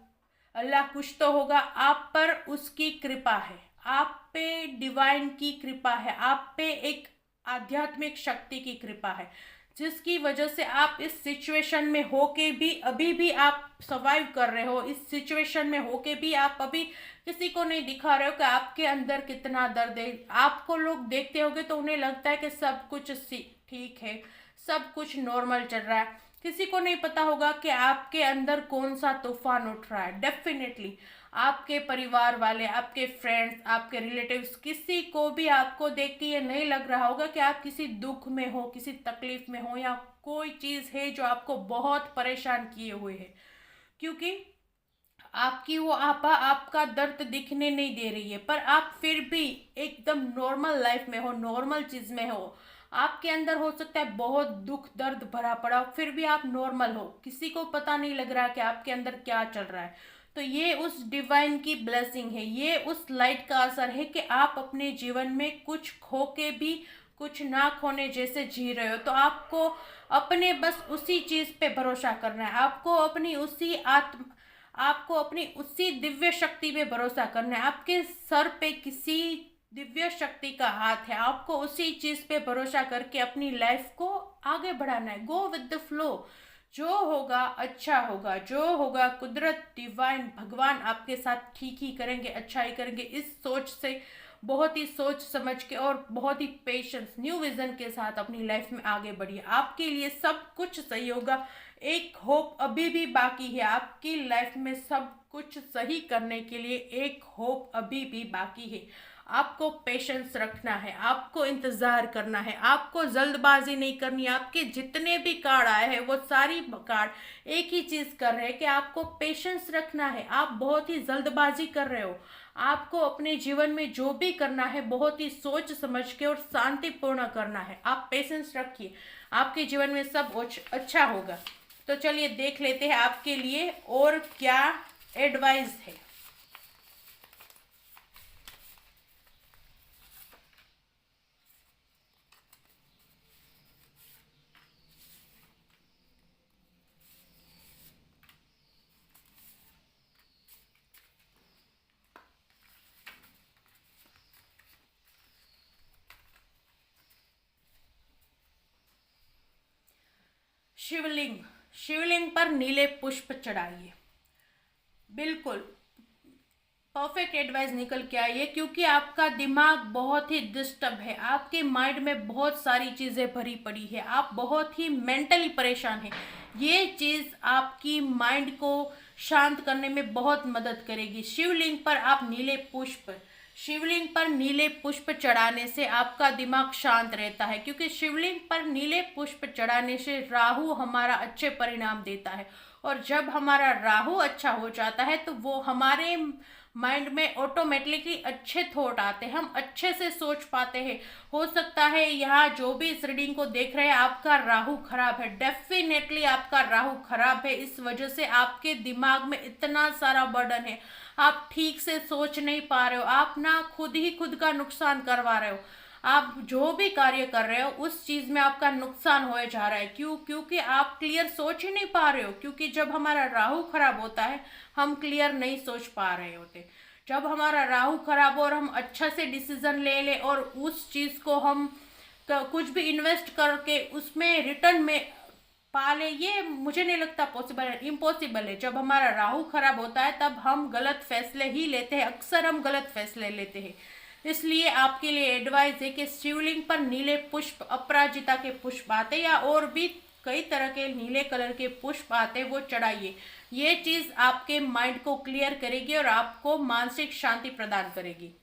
अल्लाह कुछ तो होगा। आप पर उसकी कृपा है, आप पे डिवाइन की कृपा है, आप पे एक आध्यात्मिक शक्ति की कृपा है, जिसकी वजह से आप इस सिचुएशन में होके भी अभी भी आप सर्वाइव कर रहे हो। इस सिचुएशन में होके भी आप अभी किसी को नहीं दिखा रहे हो कि आपके अंदर कितना दर्द है। आपको लोग देखते होंगे तो उन्हें लगता है कि सब कुछ ठीक है, सब कुछ नॉर्मल चल रहा है। किसी को नहीं पता होगा कि आपके अंदर कौन सा तूफान उठ रहा है। डेफिनेटली आपके परिवार वाले, आपके फ्रेंड्स, आपके रिलेटिव्स, किसी को भी आपको देख के ये नहीं लग रहा होगा कि आप किसी दुख में हो, किसी तकलीफ में हो, या कोई चीज़ है जो आपको बहुत परेशान किए हुए है। क्योंकि आपकी वो आपा आपका दर्द दिखने नहीं दे रही है, पर आप फिर भी एकदम नॉर्मल लाइफ में हो, नॉर्मल चीज में हो। आपके अंदर हो सकता है बहुत दुख दर्द भरा पड़ा हो, फिर भी आप नॉर्मल हो, किसी को पता नहीं लग रहा कि आपके अंदर क्या चल रहा है। तो ये उस डिवाइन की ब्लेसिंग है, ये उस लाइट का असर है कि आप अपने जीवन में कुछ खो के भी कुछ ना खोने जैसे जी रहे हो। तो आपको अपने बस उसी चीज पे भरोसा करना है, आपको अपनी उसी दिव्य शक्ति पे भरोसा करना है। आपके सर पे किसी दिव्य शक्ति का हाथ है, आपको उसी चीज पे भरोसा करके अपनी लाइफ को आगे बढ़ाना है। गो विद द फ्लो, जो होगा अच्छा होगा, जो होगा कुदरत, डिवाइन, भगवान आपके साथ ठीक ही करेंगे, अच्छा ही करेंगे। इस सोच से बहुत ही सोच समझ के और बहुत ही पेशेंस, न्यू विजन के साथ अपनी लाइफ में आगे बढ़िए। आपके लिए सब कुछ सही होगा। एक होप अभी भी बाकी है, आपकी लाइफ में सब कुछ सही करने के लिए एक होप अभी भी बाकी है। आपको पेशेंस रखना है, आपको इंतजार करना है, आपको जल्दबाजी नहीं करनी। आपके जितने भी कार्ड आए हैं वो सारी कार्ड एक ही चीज कर रहे हैं कि आपको पेशेंस रखना है। आप बहुत ही जल्दबाजी कर रहे हो। आपको अपने जीवन में जो भी करना है बहुत ही सोच समझ के और शांतिपूर्ण करना है। आप पेशेंस रखिए, आपके जीवन में सब अच्छा होगा। तो चलिए देख लेते हैं आपके लिए और क्या एडवाइस है। शिवलिंग, शिवलिंग पर नीले पुष्प चढ़ाइए। बिल्कुल परफेक्ट एडवाइस निकल के आई है, क्योंकि आपका दिमाग बहुत ही डिस्टर्ब है, आपके माइंड में बहुत सारी चीज़ें भरी पड़ी है, आप बहुत ही मेंटली परेशान हैं। ये चीज़ आपकी माइंड को शांत करने में बहुत मदद करेगी। शिवलिंग पर नीले पुष्प चढ़ाने से आपका दिमाग शांत रहता है, क्योंकि शिवलिंग पर नीले पुष्प चढ़ाने से राहु हमारा अच्छे परिणाम देता है। और जब हमारा राहु अच्छा हो जाता है तो वो हमारे माइंड में ऑटोमेटिकली अच्छे थॉट आते हैं, हम अच्छे से सोच पाते हैं। हो सकता है यहाँ जो भी इस रीडिंग को देख रहे हैं आपका राहु खराब है, डेफिनेटली आपका राहु खराब है। इस वजह से आपके दिमाग में इतना सारा बर्डन है, आप ठीक से सोच नहीं पा रहे हो, आप ना खुद ही खुद का नुकसान करवा रहे हो। आप जो भी कार्य कर रहे हो उस चीज में आपका नुकसान होए जा रहा है। क्योंकि आप क्लियर सोच ही नहीं पा रहे हो। क्योंकि जब हमारा राहु खराब होता है हम क्लियर नहीं सोच पा रहे होते। जब हमारा राहु खराब हो और हम अच्छा से डिसीजन ले ले और उस चीज को हम कुछ भी इन्वेस्ट करके उसमें रिटर्न में पा ले, ये मुझे नहीं लगता पॉसिबल है, इम्पॉसिबल है। जब हमारा राहु खराब होता है तब हम गलत फैसले ही लेते हैं, अक्सर हम गलत फैसले लेते हैं। इसलिए आपके लिए एडवाइस है कि शिवलिंग पर नीले पुष्प, अपराजिता के पुष्प आते या और भी कई तरह के नीले कलर के पुष्प आते, वो चढ़ाइए। ये चीज आपके माइंड को क्लियर करेगी और आपको मानसिक शांति प्रदान करेगी।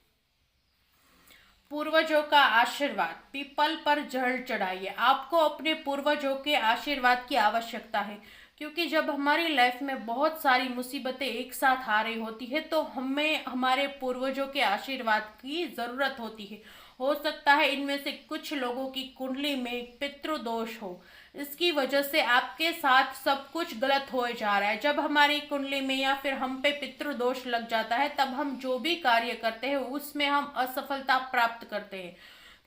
पूर्वजों का आशीर्वाद, पीपल पर जल चढ़ाइए। आपको अपने पूर्वजों के आशीर्वाद की आवश्यकता है, क्योंकि जब हमारी लाइफ में बहुत सारी मुसीबतें एक साथ आ रही होती है तो हमें हमारे पूर्वजों के आशीर्वाद की ज़रूरत होती है। हो सकता है इनमें से कुछ लोगों की कुंडली में पितृदोष हो, इसकी वजह से आपके साथ सब कुछ गलत हो जा रहा है। जब हमारी कुंडली में या फिर हम पे पितृदोष लग जाता है तब हम जो भी कार्य करते हैं उसमें हम असफलता प्राप्त करते हैं।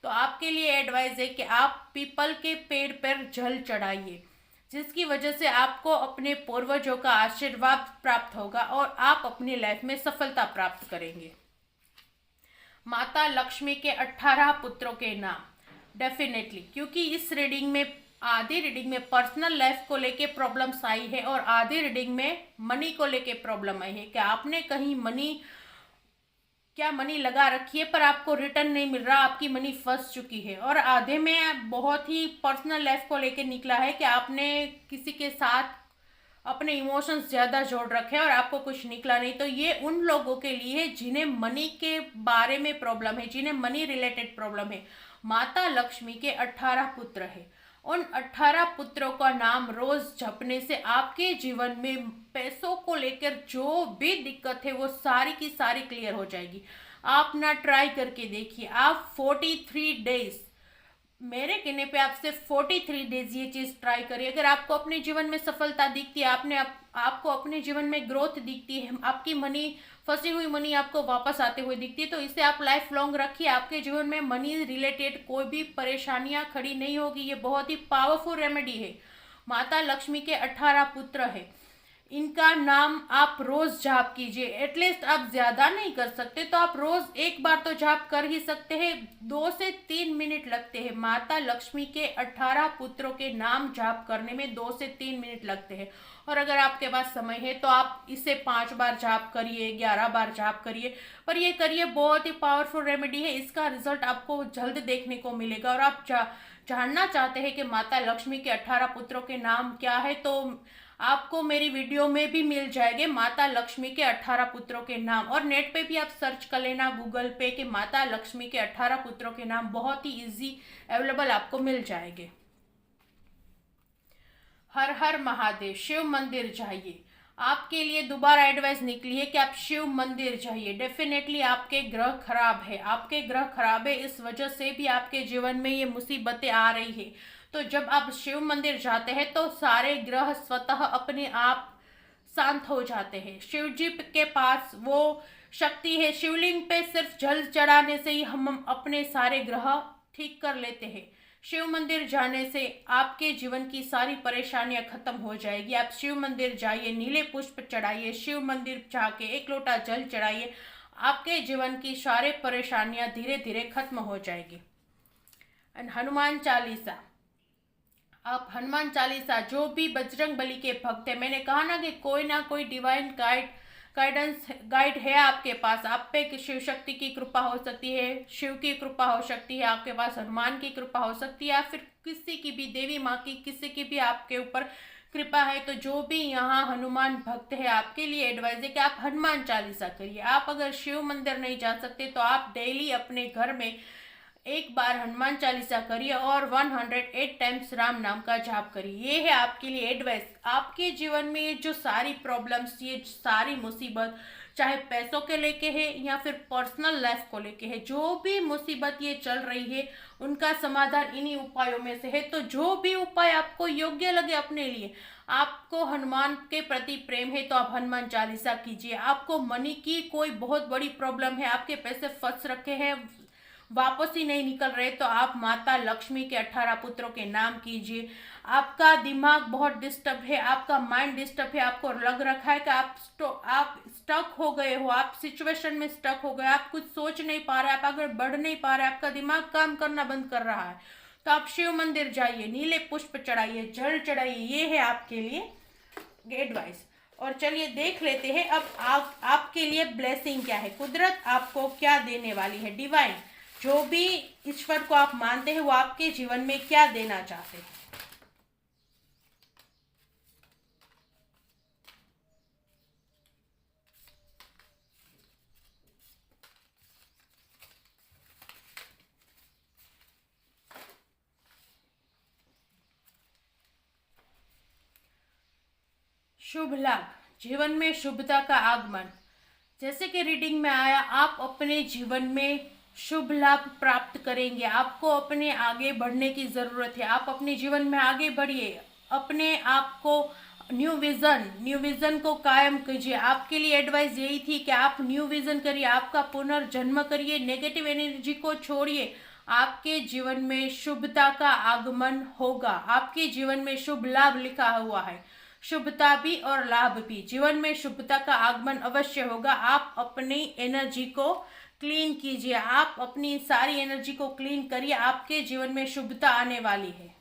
तो आपके लिए एडवाइस है कि आप पीपल के पेड़ पर जल चढ़ाइए, जिसकी वजह से आपको अपने पूर्वजों का आशीर्वाद प्राप्त होगा और आप अपनी लाइफ में सफलता प्राप्त करेंगे। माता लक्ष्मी के 18 पुत्रों के नाम, डेफिनेटली, क्योंकि इस रीडिंग में, आधी रीडिंग में पर्सनल लाइफ को लेके प्रॉब्लम्स आई है और आधी रीडिंग में मनी को लेके प्रॉब्लम आई है कि आपने कहीं मनी लगा रखी है पर आपको रिटर्न नहीं मिल रहा, आपकी मनी फंस चुकी है। और आधे में बहुत ही पर्सनल लाइफ को लेके निकला है कि आपने किसी के साथ अपने इमोशंस ज़्यादा जोड़ रखे हैं और आपको कुछ निकला नहीं। तो ये उन लोगों के लिए है जिन्हें मनी के बारे में प्रॉब्लम है, जिन्हें मनी रिलेटेड प्रॉब्लम है। माता लक्ष्मी के 18 पुत्र है। उन 18 पुत्रों का नाम रोज जपने से आपके जीवन में पैसों को लेकर जो भी दिक्कत है वो सारी की सारी क्लियर हो जाएगी। आप ना ट्राई करके देखिए, आप 43 डेज, मेरे कहने पे आप सिर्फ 43 डेज ये चीज ट्राई करिए। अगर आपको अपने जीवन में सफलता दिखती है, आपको अपने जीवन में ग्रोथ दिखती है, आपकी मनी, फंसी हुई मनी आपको वापस आते हुए दिखती है, तो इसे आप लाइफ लॉन्ग रखिए। आपके जीवन में मनी रिलेटेड कोई भी परेशानियां खड़ी नहीं होगी। ये बहुत ही पावरफुल रेमेडी है। माता लक्ष्मी के 18 पुत्र है, इनका नाम आप रोज जाप कीजिए। एटलीस्ट आप ज्यादा नहीं कर सकते तो आप रोज एक बार तो जाप कर ही सकते हैं। 2 से 3 मिनट लगते हैं। माता लक्ष्मी के 18 पुत्रों के नाम जाप करने में 2 से 3 मिनट लगते हैं। और अगर आपके पास समय है तो आप इसे 5 बार जाप करिए, 11 बार जाप करिए, पर ये करिए। बहुत ही पावरफुल रेमेडी है, इसका रिजल्ट आपको जल्द देखने को मिलेगा। और आप जानना चाहते हैं कि माता लक्ष्मी के 18 पुत्रों के नाम क्या है, तो आपको मेरी वीडियो में भी मिल जाएंगे माता लक्ष्मी के 18 पुत्रों के नाम। और नेट पे भी आप सर्च कर लेना गूगल पे कि माता लक्ष्मी के 18 पुत्रों के नाम, बहुत ही इजी अवेलेबल आपको मिल जाएंगे। हर हर महादेव, शिव मंदिर जाइए। आपके लिए दोबारा एडवाइस निकली है कि आप शिव मंदिर जाइए। डेफिनेटली आपके ग्रह खराब है, आपके ग्रह खराब है, इस वजह से भी आपके जीवन में ये मुसीबतें आ रही है। तो जब आप शिव मंदिर जाते हैं तो सारे ग्रह स्वतः अपने आप शांत हो जाते हैं। शिव जी के पास वो शक्ति है, शिवलिंग पे सिर्फ जल चढ़ाने से ही हम अपने सारे ग्रह ठीक कर लेते हैं। शिव मंदिर जाने से आपके जीवन की सारी परेशानियां खत्म हो जाएगी। आप शिव मंदिर जाइए, नीले पुष्प चढ़ाइए, शिव मंदिर जाके 1 लोटा जल चढ़ाइए, आपके जीवन की सारी परेशानियां धीरे धीरे खत्म हो जाएगी। एंड हनुमान चालीसा, आप हनुमान चालीसा, जो भी बजरंग बली के भक्त है, मैंने कहा ना कि कोई ना कोई डिवाइन गाइड है आपके पास। आप पे शिव शक्ति की कृपा हो सकती है, शिव की कृपा हो सकती है, आपके पास हनुमान की कृपा हो सकती है, या फिर किसी की भी, देवी माँ की, किसी की भी आपके ऊपर कृपा है। तो जो भी यहाँ हनुमान भक्त है, आपके लिए एडवाइस है कि आप हनुमान चालीसा करिए। आप अगर शिव मंदिर नहीं जा सकते तो आप डेली अपने घर में 1 बार हनुमान चालीसा करिए और 108 टाइम्स राम नाम का जाप करिए। ये है आपके लिए एडवाइस। आपके जीवन में ये जो सारी प्रॉब्लम्स, ये सारी मुसीबत, चाहे पैसों के लेके है या फिर पर्सनल लाइफ को लेके है, जो भी मुसीबत ये चल रही है, उनका समाधान इन्हीं उपायों में से है। तो जो भी उपाय आपको योग्य लगे अपने लिए, आपको हनुमान के प्रति प्रेम है तो आप हनुमान चालीसा कीजिए। आपको मनी की कोई बहुत बड़ी प्रॉब्लम है, आपके पैसे फंस रखे हैं, वापस ही नहीं निकल रहे, तो आप माता लक्ष्मी के 18 पुत्रों के नाम कीजिए। आपका दिमाग बहुत डिस्टर्ब है, आपका माइंड डिस्टर्ब है, आपको लग रखा है कि आप स्टक हो गए हो, आप सिचुएशन में स्टक हो गए, आप कुछ सोच नहीं पा रहे, आप आगे बढ़ नहीं पा रहे, आपका दिमाग काम करना बंद कर रहा है, तो आप शिव मंदिर जाइए, नीले पुष्प चढ़ाइए, जल चढ़ाइए। ये है आपके लिए एडवाइस। और चलिए देख लेते हैं अब आपके लिए ब्लेसिंग क्या है, कुदरत आपको क्या देने वाली है, डिवाइन, जो भी ईश्वर को आप मानते हैं वो आपके जीवन में क्या देना चाहते हैं। शुभ लाभ, जीवन में शुभता का आगमन। जैसे कि रीडिंग में आया, आप अपने जीवन में शुभ लाभ प्राप्त करेंगे। आपको अपने आगे बढ़ने की ज़रूरत है, आप अपने जीवन में आगे बढ़िए, अपने आप को न्यू विज़न को कायम कीजिए। आपके लिए एडवाइस यही थी कि आप न्यू विज़न करिए, आपका पुनर्जन्म करिए, नेगेटिव एनर्जी को छोड़िए, आपके जीवन में शुभता का आगमन होगा। आपके जीवन में शुभ लाभ लिखा हुआ है, शुभता भी और लाभ भी। जीवन में शुभता का आगमन अवश्य होगा। आप अपनी एनर्जी को क्लीन कीजिए, आप अपनी सारी एनर्जी को क्लीन करिए, आपके जीवन में शुभता आने वाली है।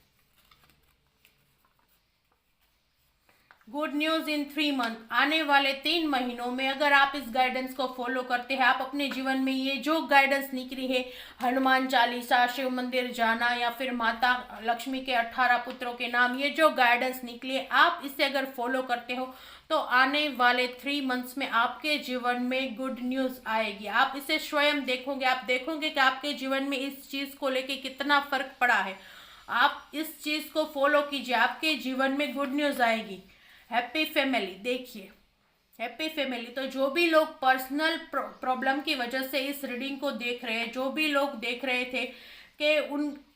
गुड न्यूज इन 3 मंथ, आने वाले 3 महीनों में अगर आप इस गाइडेंस को फॉलो करते हैं, आप अपने जीवन में ये जो गाइडेंस निकली है, हनुमान चालीसा, शिव मंदिर जाना या फिर माता लक्ष्मी के 18 पुत्रों के नाम, ये जो गाइडेंस निकली है, आप इसे अगर फॉलो करते हो तो आने वाले 3 मंथ्स में आपके जीवन में गुड न्यूज आएगी। आप इसे स्वयं देखोगे, आप देखोगे कि आपके जीवन में इस चीज को लेके कितना फर्क पड़ा है। आप इस चीज को फॉलो कीजिए, आपके जीवन में गुड न्यूज आएगी। हैप्पी फैमिली, देखिए हैप्पी फैमिली, तो जो भी लोग पर्सनल प्रॉब्लम की वजह से इस रीडिंग को देख रहे हैं, जो भी लोग देख रहे थे कि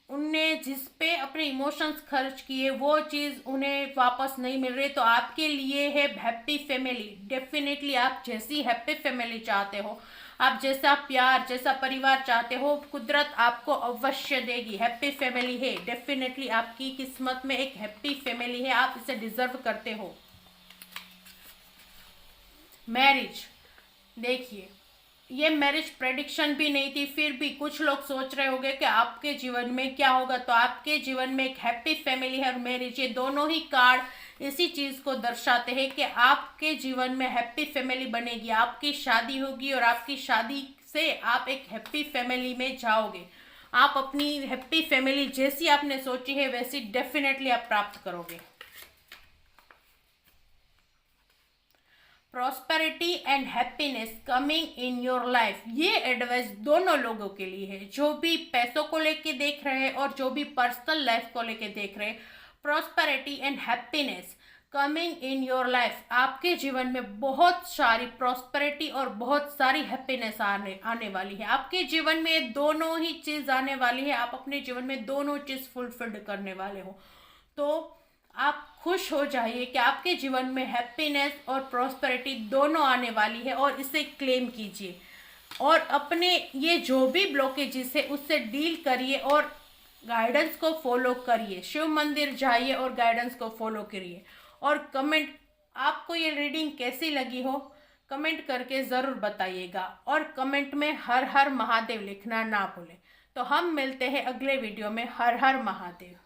उनने जिस पे अपने इमोशंस खर्च किए वो चीज़ उन्हें वापस नहीं मिल रही, तो आपके लिए है हैप्पी फैमिली। डेफिनेटली आप जैसी हैप्पी फैमिली चाहते हो, आप जैसा प्यार, जैसा परिवार चाहते हो, कुदरत आपको अवश्य देगी। हैप्पी फैमिली है, डेफिनेटली आपकी किस्मत में एक हैप्पी फैमिली है, आप इसे डिजर्व करते हो। मैरिज, देखिए ये मैरिज प्रेडिक्शन भी नहीं थी, फिर भी कुछ लोग सोच रहे होंगे कि आपके जीवन में क्या होगा, तो आपके जीवन में एक हैप्पी फैमिली है और मैरिज, ये दोनों ही कार्ड इसी चीज को दर्शाते हैं कि आपके जीवन में हैप्पी फैमिली बनेगी, आपकी शादी होगी और आपकी शादी से आप एक हैप्पी फैमिली में जाओगे। आप अपनी हैप्पी फैमिली जैसी आपने सोची है वैसी डेफिनेटली आप प्राप्त करोगे। Prosperity and happiness coming in your life, ये एडवाइस दोनों लोगों के लिए है, जो भी पैसों को लेके देख रहे हैं और जो भी पर्सनल लाइफ को लेके देख रहे हैं। Prosperity and happiness coming in your life, आपके जीवन में बहुत सारी प्रॉस्पेरिटी और बहुत सारी हैप्पीनेस आने वाली है। आपके जीवन में दोनों ही चीज आने वाली है, आप अपने जीवन में दोनों चीज फुलफिल्ड करने वाले हो। तो आप खुश हो जाइए कि आपके जीवन में हैप्पीनेस और प्रॉस्पेरिटी दोनों आने वाली है और इसे क्लेम कीजिए और अपने ये जो भी ब्लॉकेजेस है उससे डील करिए और गाइडेंस को फॉलो करिए। शिव मंदिर जाइए और गाइडेंस को फॉलो करिए। और कमेंट, आपको ये रीडिंग कैसी लगी हो कमेंट करके ज़रूर बताइएगा और कमेंट में हर हर महादेव लिखना ना भूलें। तो हम मिलते हैं अगले वीडियो में। हर हर महादेव।